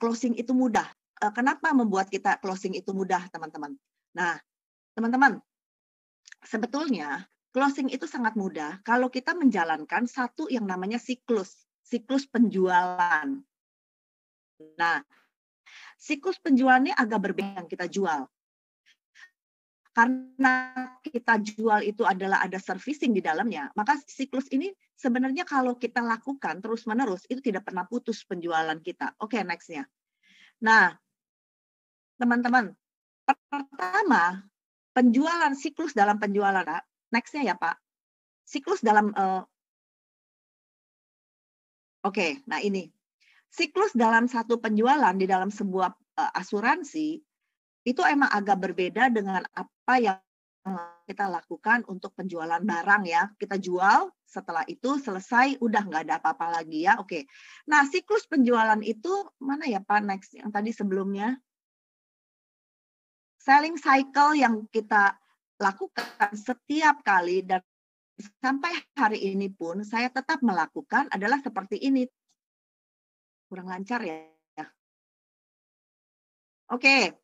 closing itu mudah. Kenapa membuat kita closing itu mudah, teman-teman? Nah, teman-teman, sebetulnya closing itu sangat mudah kalau kita menjalankan satu yang namanya siklus penjualan. Nah, siklus penjualannya agak berbeda yang kita jual. Karena kita jual itu adalah ada servicing di dalamnya, maka siklus ini sebenarnya kalau kita lakukan terus-menerus, itu tidak pernah putus penjualan kita. Oke, next-nya. Nah, teman-teman, pertama, siklus dalam penjualan, next-nya ya Pak. Siklus dalam, oke, nah ini. Siklus dalam satu penjualan di dalam sebuah asuransi, itu emang agak berbeda dengan apa yang kita lakukan untuk penjualan barang ya. Kita jual, setelah itu selesai, udah nggak ada apa-apa lagi ya. Oke. Nah, siklus penjualan itu, mana ya Pak next yang tadi sebelumnya? Selling cycle yang kita lakukan setiap kali dan sampai hari ini pun saya tetap melakukan adalah seperti ini. Kurang lancar ya. Oke.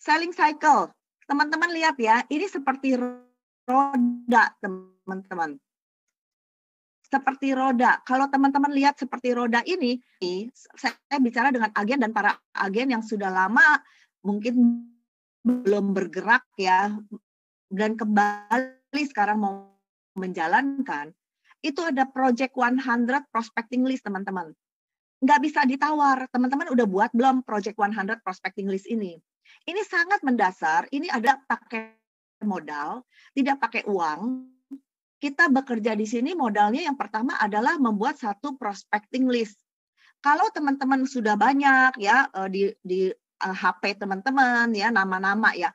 Selling cycle. Teman-teman lihat ya, ini seperti roda, teman-teman. Seperti roda. Kalau teman-teman lihat seperti roda ini, saya bicara dengan agen dan para agen yang sudah lama mungkin belum bergerak ya, dan kembali sekarang mau menjalankan, itu ada Project 100 Prospecting List, teman-teman. Nggak bisa ditawar. Teman-teman udah buat belum Project 100 Prospecting List ini? Ini sangat mendasar, ini ada pakai modal, tidak pakai uang. Kita bekerja di sini modalnya yang pertama adalah membuat satu prospecting list. Kalau teman-teman sudah banyak ya di HP teman-teman ya, nama-nama ya,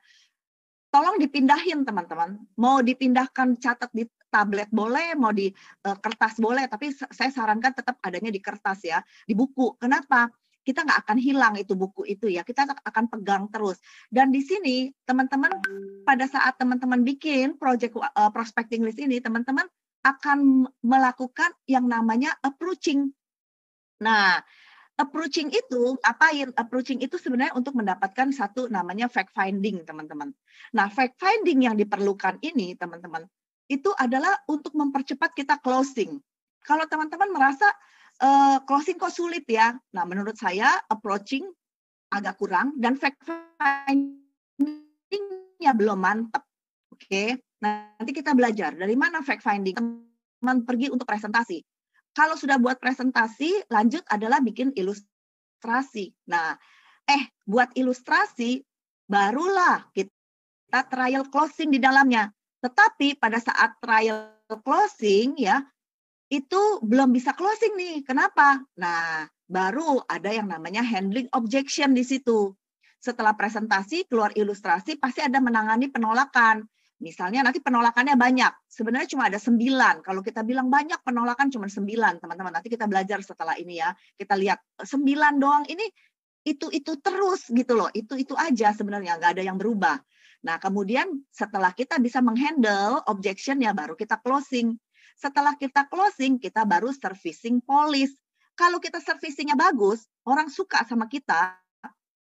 tolong dipindahin teman-teman. Mau dipindahkan catat di tablet boleh, mau di kertas boleh, tapi saya sarankan tetap adanya di kertas ya, di buku. Kenapa? Kita nggak akan hilang itu buku itu ya, kita akan pegang terus. Dan di sini teman-teman pada saat teman-teman bikin project prospecting list ini, teman-teman akan melakukan yang namanya approaching. Nah, approaching itu apain? Approaching itu sebenarnya untuk mendapatkan satu namanya fact finding, teman-teman. Nah, fact finding yang diperlukan ini, teman-teman, itu adalah untuk mempercepat kita closing. Kalau teman-teman merasa closing kok sulit ya. Nah, menurut saya approaching agak kurang dan fact finding-nya belum mantap. Oke. Nah, nanti kita belajar dari mana fact finding. Teman pergi untuk presentasi. Kalau sudah buat presentasi, lanjut adalah bikin ilustrasi. Nah, buat ilustrasi barulah kita trial closing di dalamnya. Tetapi pada saat trial closing ya, itu belum bisa closing nih. Kenapa? Nah, baru ada yang namanya handling objection di situ. Setelah presentasi, keluar ilustrasi, pasti ada menangani penolakan. Misalnya nanti penolakannya banyak. Sebenarnya cuma ada 9. Kalau kita bilang banyak, penolakan cuma 9, teman-teman. Nanti kita belajar setelah ini ya. Kita lihat 9 doang ini, itu terus gitu loh. Itu aja sebenarnya, nggak ada yang berubah. Nah, kemudian setelah kita bisa menghandle objection ya, baru kita closing. Setelah kita closing, kita baru servicing polish. Kalau kita servicingnya bagus, orang suka sama kita,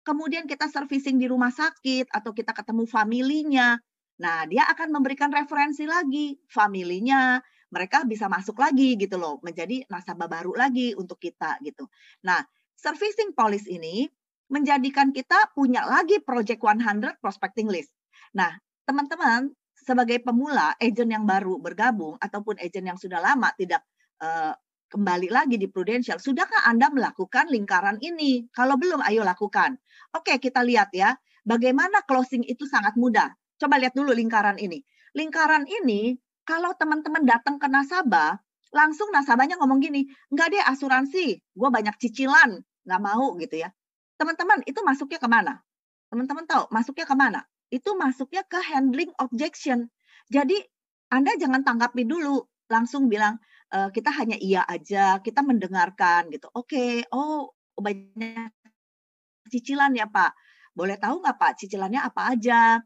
kemudian kita servicing di rumah sakit, atau kita ketemu familinya, nah dia akan memberikan referensi lagi, familinya, mereka bisa masuk lagi gitu loh, menjadi nasabah baru lagi untuk kita gitu. Nah, servicing polish ini menjadikan kita punya lagi Project 100 Prospecting List. Nah, teman-teman, sebagai pemula, agent yang baru bergabung ataupun agent yang sudah lama tidak kembali lagi di Prudential, sudahkah Anda melakukan lingkaran ini? Kalau belum, ayo lakukan. Oke, kita lihat ya, bagaimana closing itu sangat mudah. Coba lihat dulu lingkaran ini. Lingkaran ini, kalau teman-teman datang ke nasabah, langsung nasabahnya ngomong gini, enggak deh asuransi, gue banyak cicilan, nggak mau gitu ya. Teman-teman, itu masuknya kemana? Teman-teman tahu masuknya kemana? Itu masuknya ke handling objection. Jadi Anda jangan tanggapi dulu, langsung bilang kita hanya iya aja, kita mendengarkan gitu. Oke, oh banyak cicilan ya Pak. Boleh tahu nggak Pak cicilannya apa aja?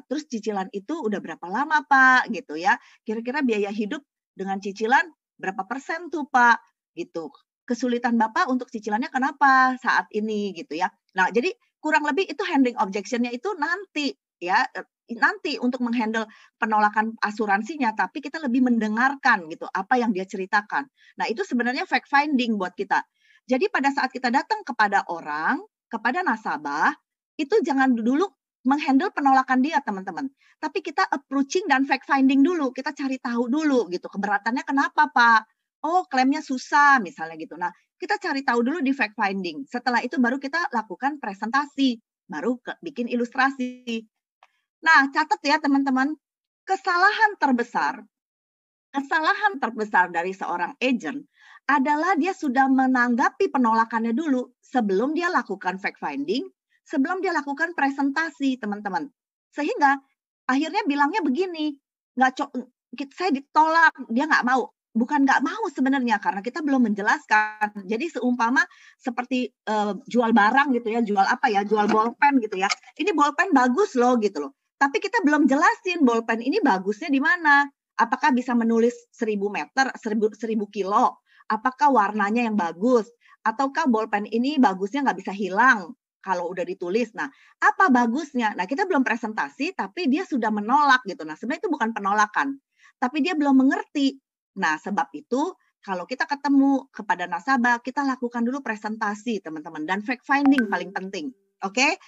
Terus cicilan itu udah berapa lama Pak gitu ya? Kira-kira biaya hidup dengan cicilan berapa persen tuh Pak? Gitu. kesulitan Bapak untuk cicilannya kenapa saat ini gitu ya. Nah, jadi kurang lebih itu handling objection-nya itu nanti ya, nanti untuk menghandle penolakan asuransinya, tapi kita lebih mendengarkan gitu apa yang dia ceritakan. Nah, itu sebenarnya fact finding buat kita. Jadi pada saat kita datang kepada orang, kepada nasabah, itu jangan dulu menghandle penolakan dia, teman-teman. Tapi kita approaching dan fact finding dulu, kita cari tahu dulu gitu, keberatannya kenapa, Pak? Oh, klaimnya susah misalnya gitu. Nah, kita cari tahu dulu di fact finding. Setelah itu baru kita lakukan presentasi, baru bikin ilustrasi. Nah, catat ya teman-teman, kesalahan terbesar dari seorang agent adalah dia sudah menanggapi penolakannya dulu sebelum dia lakukan fact finding, sebelum dia lakukan presentasi, teman-teman. Sehingga akhirnya bilangnya begini, saya ditolak, dia nggak mau. Bukan nggak mau sebenarnya, karena kita belum menjelaskan. Jadi seumpama seperti jual barang gitu ya, jual bolpen gitu ya. Ini bolpen bagus loh gitu loh. Tapi kita belum jelasin bolpen ini bagusnya di mana. Apakah bisa menulis 1000 meter, 1000 kilo? Apakah warnanya yang bagus? Ataukah bolpen ini bagusnya nggak bisa hilang kalau udah ditulis? Nah, apa bagusnya? Nah, kita belum presentasi, tapi dia sudah menolak gitu. Nah, sebenarnya itu bukan penolakan, tapi dia belum mengerti. Nah, sebab itu kalau kita ketemu kepada nasabah, kita lakukan dulu presentasi, teman-teman. Dan fact finding paling penting. Oke?